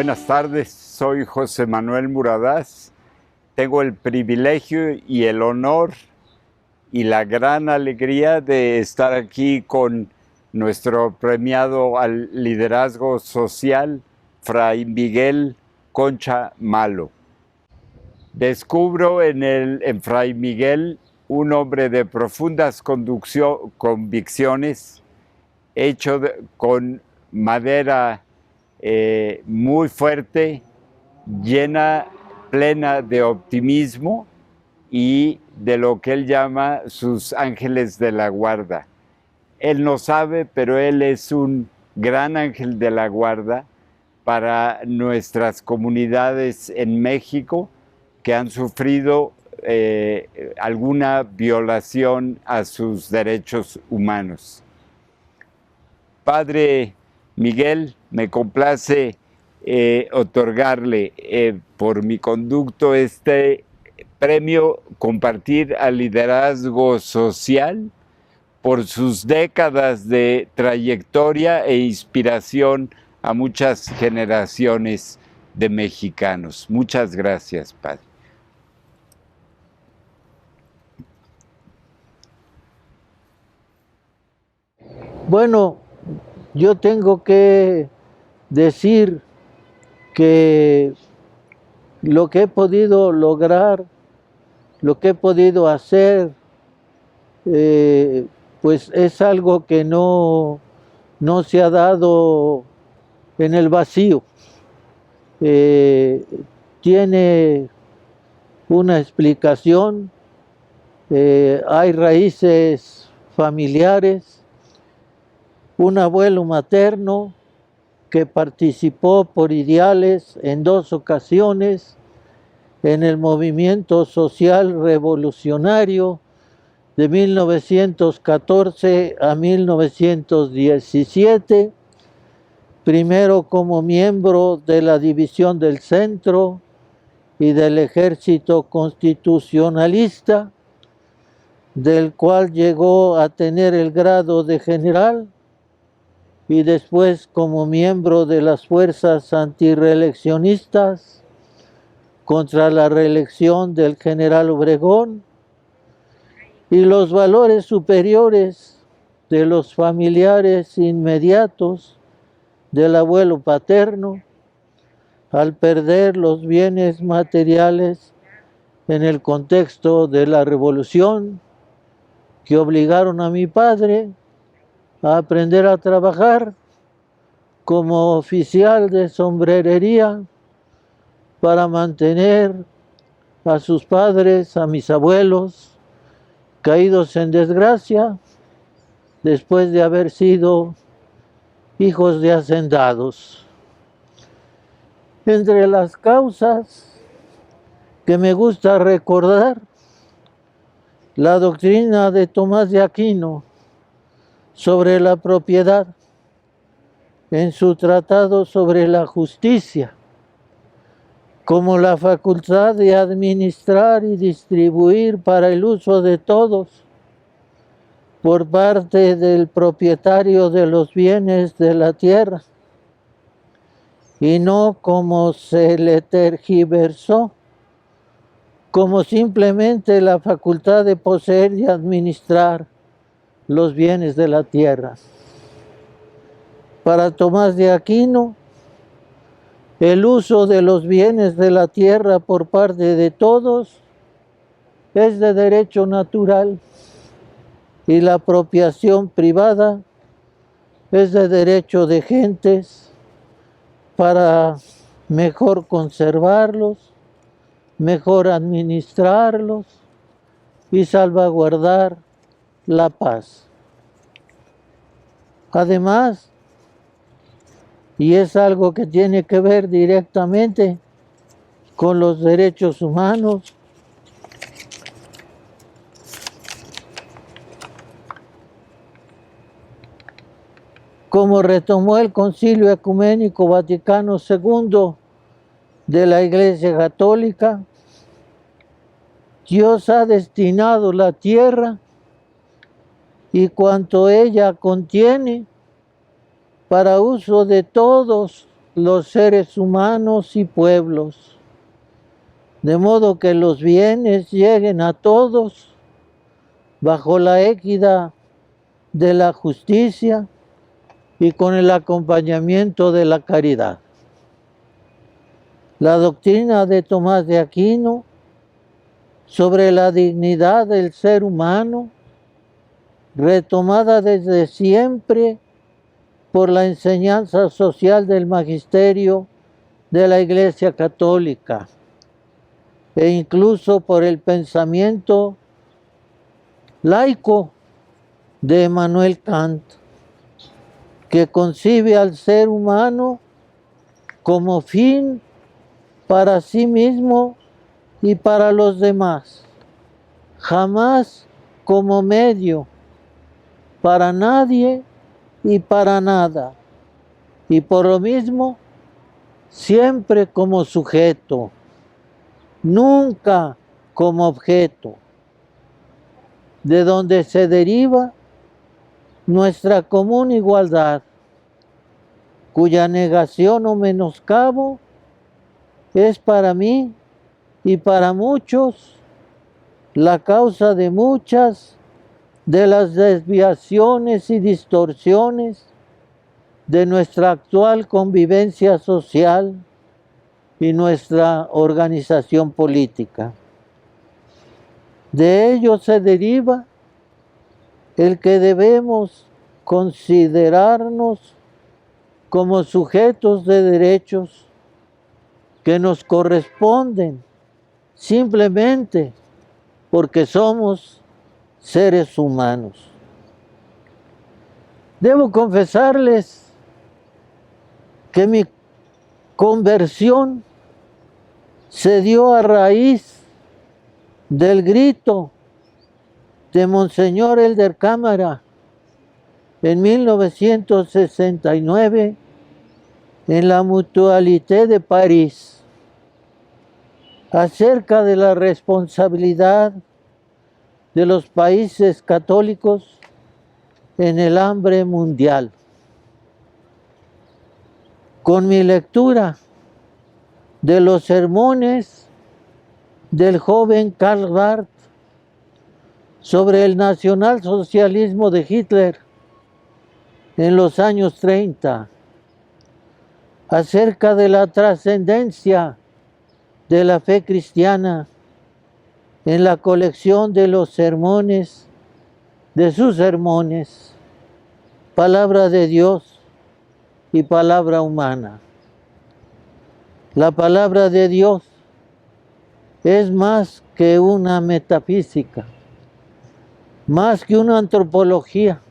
Buenas tardes, soy José Manuel Muradás. Tengo el privilegio y el honor y la gran alegría de estar aquí con nuestro premiado al liderazgo social, Fray Miguel Concha Malo. Descubro en Fray Miguel un hombre de profundas convicciones, hecho con madera muy fuerte, plena de optimismo y de lo que él llama sus ángeles de la guarda. Él no sabe, pero él es un gran ángel de la guarda para nuestras comunidades en México que han sufrido alguna violación a sus derechos humanos. Padre Miguel, me complace otorgarle por mi conducto este premio Compartir al Liderazgo Social por sus décadas de trayectoria e inspiración a muchas generaciones de mexicanos. Muchas gracias, Padre. Bueno, yo tengo que decir que lo que he podido lograr, lo que he podido hacer, pues es algo que no se ha dado en el vacío. Tiene una explicación, hay raíces familiares. Un abuelo materno que participó por ideales en 2 ocasiones en el movimiento social revolucionario de 1914 a 1917, primero como miembro de la División del Centro y del Ejército Constitucionalista, del cual llegó a tener el grado de general, y después como miembro de las fuerzas antirreeleccionistas contra la reelección del general Obregón, y los valores superiores de los familiares inmediatos del abuelo paterno, al perder los bienes materiales en el contexto de la revolución, que obligaron a mi padre a aprender a trabajar como oficial de sombrerería para mantener a sus padres, a mis abuelos, caídos en desgracia después de haber sido hijos de hacendados. Entre las causas que me gusta recordar, la doctrina de Tomás de Aquino sobre la propiedad en su tratado sobre la justicia, como la facultad de administrar y distribuir para el uso de todos por parte del propietario de los bienes de la tierra, y no como se le tergiversó, como simplemente la facultad de poseer y administrar los bienes de la tierra. Para Tomás de Aquino, el uso de los bienes de la tierra por parte de todos es de derecho natural y la apropiación privada es de derecho de gentes para mejor conservarlos, mejor administrarlos y salvaguardar la paz. Además, y es algo que tiene que ver directamente con los derechos humanos, como retomó el Concilio Ecuménico Vaticano II de la Iglesia Católica, Dios ha destinado la tierra y cuanto ella contiene para uso de todos los seres humanos y pueblos, de modo que los bienes lleguen a todos bajo la égida de la justicia y con el acompañamiento de la caridad. La doctrina de Tomás de Aquino sobre la dignidad del ser humano, retomada desde siempre por la enseñanza social del magisterio de la Iglesia Católica e incluso por el pensamiento laico de Emmanuel Kant, que concibe al ser humano como fin para sí mismo y para los demás, jamás como medio para nadie y para nada, y por lo mismo siempre como sujeto, nunca como objeto, de donde se deriva nuestra común igualdad, cuya negación o menoscabo es para mí y para muchos la causa de muchas de las desviaciones y distorsiones de nuestra actual convivencia social y nuestra organización política. De ello se deriva el que debemos considerarnos como sujetos de derechos que nos corresponden simplemente porque somos seres humanos. Debo confesarles que mi conversión se dio a raíz del grito de Monseñor Elder Cámara en 1969 en la Mutualité de París acerca de la responsabilidad de los países católicos en el hambre mundial. Con mi lectura de los sermones del joven Karl Barth sobre el nacionalsocialismo de Hitler en los años 30, acerca de la trascendencia de la fe cristiana en la colección de los sermones, de sus sermones, palabra de Dios y palabra humana. La palabra de Dios es más que una metafísica, más que una antropología,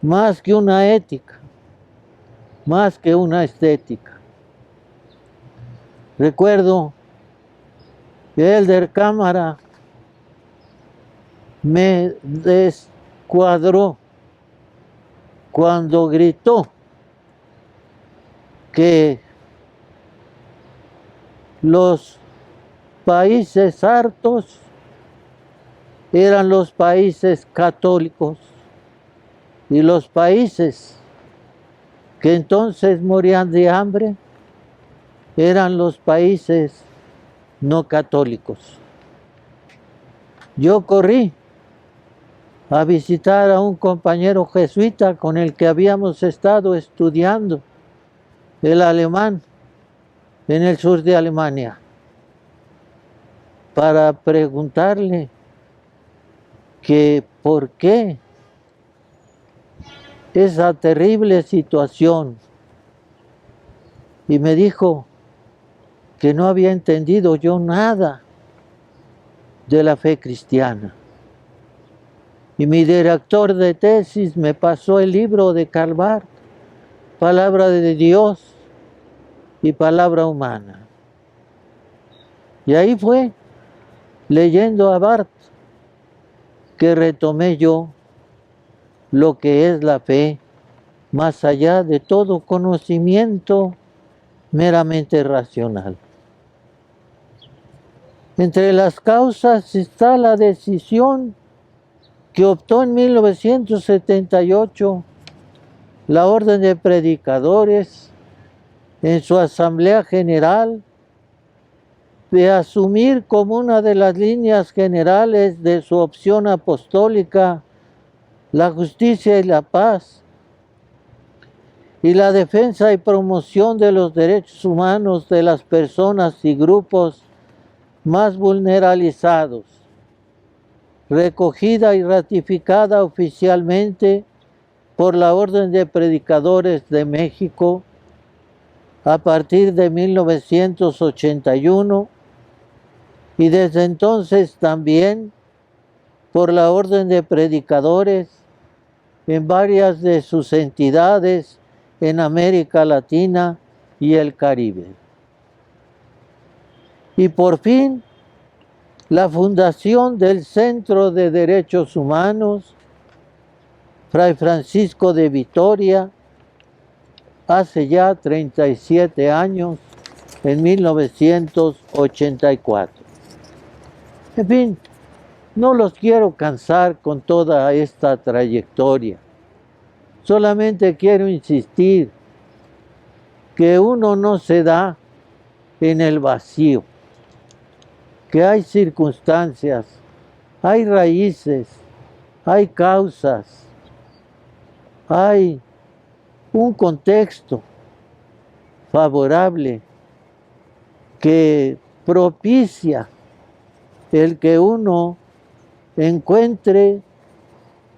más que una ética, más que una estética. Recuerdo que Elder Cámara me descuadró cuando gritó que los países hartos eran los países católicos y los países que entonces morían de hambre eran los países no católicos. Yo corrí a visitar a un compañero jesuita con el que habíamos estado estudiando el alemán en el sur de Alemania para preguntarle que por qué esa terrible situación, y me dijo que no había entendido yo nada de la fe cristiana. Y mi director de tesis me pasó el libro de Karl Barth, Palabra de Dios y Palabra Humana. Y ahí fue, leyendo a Barth, que retomé yo lo que es la fe, más allá de todo conocimiento meramente racional. Entre las causas está la decisión que optó en 1978 la Orden de Predicadores en su Asamblea General de asumir como una de las líneas generales de su opción apostólica la justicia y la paz, y la defensa y promoción de los derechos humanos de las personas y grupos más vulnerabilizados, recogida y ratificada oficialmente por la Orden de Predicadores de México a partir de 1981 y desde entonces también por la Orden de Predicadores en varias de sus entidades en América Latina y el Caribe. Y por fin, la fundación del Centro de Derechos Humanos, Fray Francisco de Vitoria, hace ya 37 años, en 1984. En fin, no los quiero cansar con toda esta trayectoria. Solamente quiero insistir que uno no se da en el vacío, que hay circunstancias, hay raíces, hay causas, hay un contexto favorable que propicia el que uno encuentre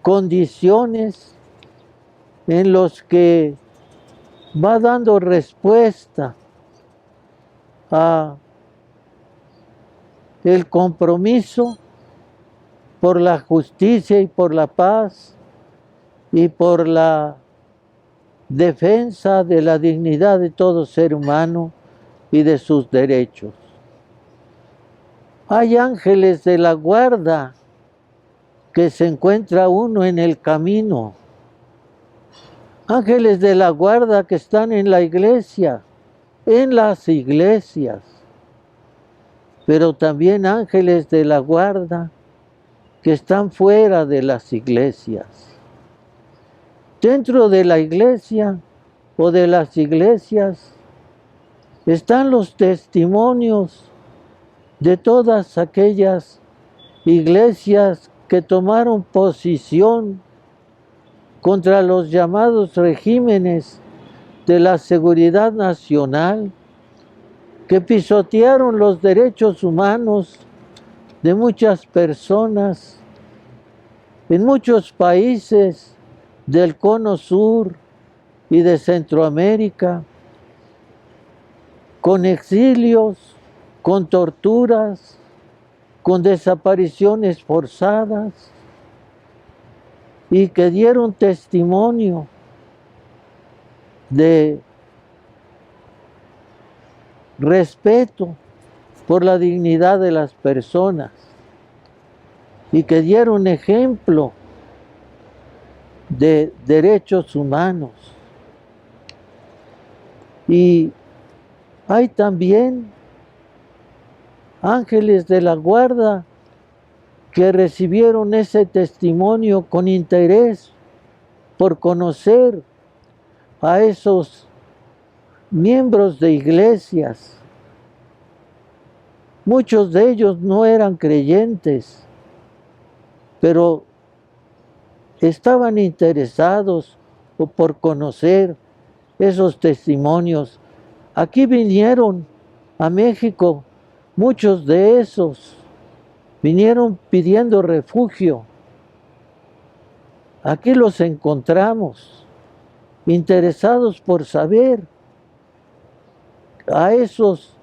condiciones en los que va dando respuesta a el compromiso por la justicia y por la paz y por la defensa de la dignidad de todo ser humano y de sus derechos. Hay ángeles de la guarda que se encuentra uno en el camino. Ángeles de la guarda que están en la iglesia, en las iglesias, pero también ángeles de la guarda que están fuera de las iglesias. Dentro de la iglesia o de las iglesias están los testimonios de todas aquellas iglesias que tomaron posición contra los llamados regímenes de la seguridad nacional, que pisotearon los derechos humanos de muchas personas en muchos países del Cono Sur y de Centroamérica, con exilios, con torturas, con desapariciones forzadas, y que dieron testimonio de respeto por la dignidad de las personas y que dieron ejemplo de derechos humanos. Y hay también ángeles de la guarda que recibieron ese testimonio con interés por conocer a esos miembros de iglesias. Muchos de ellos no eran creyentes, pero estaban interesados por conocer esos testimonios. Aquí vinieron a México muchos de esos. Vinieron pidiendo refugio. Aquí los encontramos, interesados por saber a esos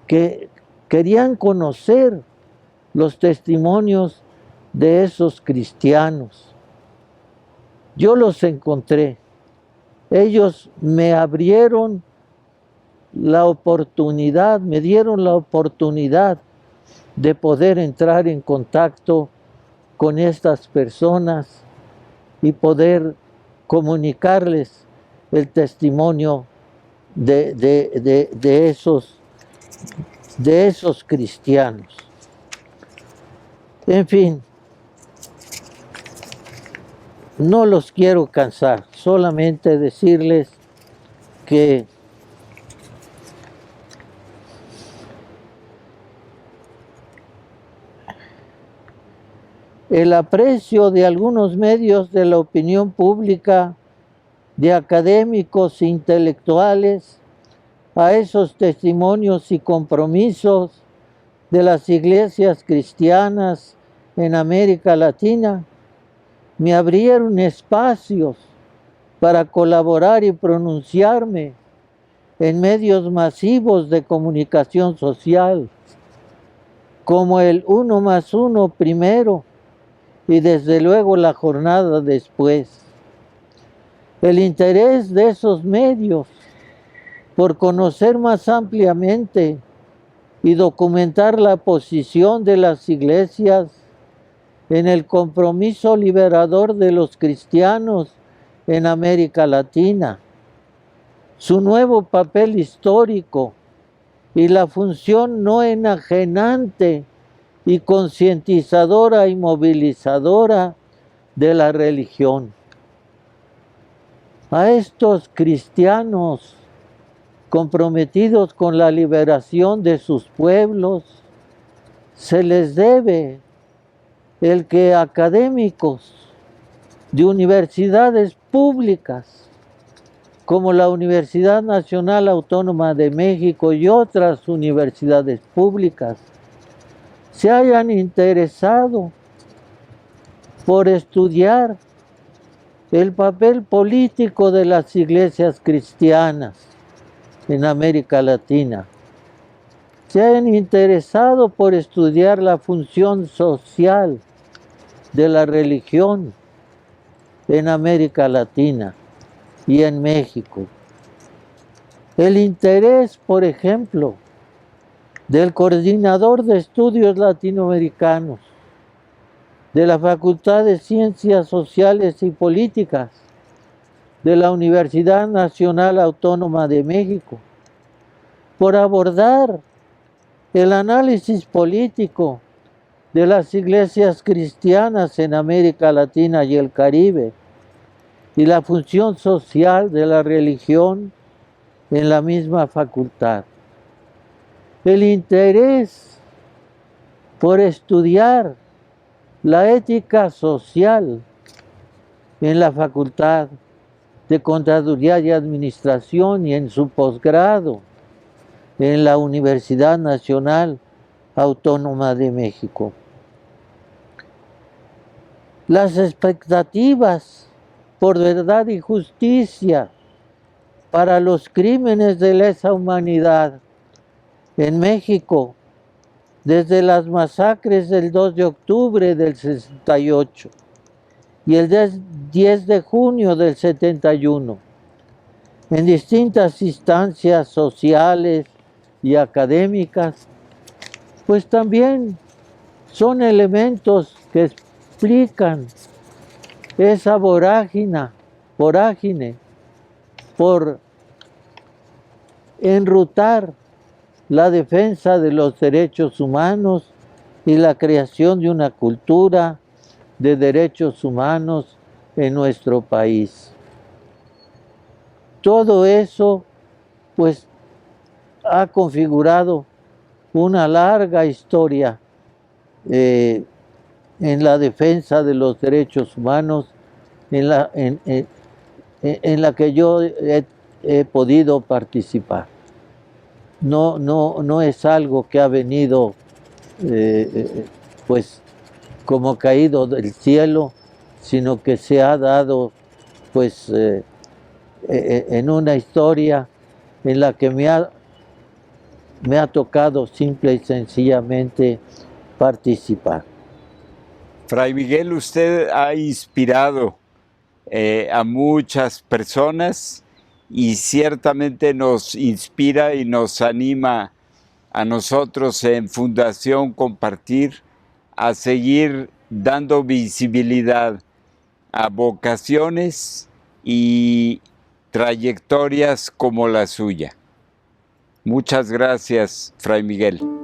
que querían conocer los testimonios de esos cristianos. Yo los encontré. Ellos me abrieron la oportunidad, me dieron la oportunidad de poder entrar en contacto con estas personas y poder comunicarles el testimonio de esos cristianos. En fin, no los quiero cansar, solamente decirles que el aprecio de algunos medios de la opinión pública, de académicos e intelectuales, a esos testimonios y compromisos de las iglesias cristianas en América Latina, me abrieron espacios para colaborar y pronunciarme en medios masivos de comunicación social, como el 1+1 primero y desde luego la jornada después. El interés de esos medios por conocer más ampliamente y documentar la posición de las iglesias en el compromiso liberador de los cristianos en América Latina, su nuevo papel histórico y la función no enajenante y concientizadora y movilizadora de la religión. A estos cristianos comprometidos con la liberación de sus pueblos, se les debe el que académicos de universidades públicas, como la Universidad Nacional Autónoma de México y otras universidades públicas, se hayan interesado por estudiar el papel político de las iglesias cristianas en América Latina, se hayan interesado por estudiar la función social de la religión en América Latina y en México. El interés, por ejemplo, del Coordinador de Estudios Latinoamericanos de la Facultad de Ciencias Sociales y Políticas de la Universidad Nacional Autónoma de México, por abordar el análisis político de las iglesias cristianas en América Latina y el Caribe, y la función social de la religión en la misma facultad. El interés por estudiar la ética social en la Facultad de Contaduría y Administración y en su posgrado en la Universidad Nacional Autónoma de México. Las expectativas por verdad y justicia para los crímenes de lesa humanidad en México, desde las masacres del 2 de octubre del 68 y el 10 de junio del 71, en distintas instancias sociales y académicas, pues también son elementos que explican esa vorágine por enrutar la defensa de los derechos humanos y la creación de una cultura de derechos humanos en nuestro país. Todo eso, pues, ha configurado una larga historia en la defensa de los derechos humanos en la que yo he podido participar. No es algo que ha venido pues como caído del cielo, sino que se ha dado pues en una historia en la que me ha tocado simple y sencillamente participar. Fray Miguel, usted ha inspirado a muchas personas y ciertamente nos inspira y nos anima a nosotros en Fundación Compartir a seguir dando visibilidad a vocaciones y trayectorias como la suya. Muchas gracias, Fray Miguel.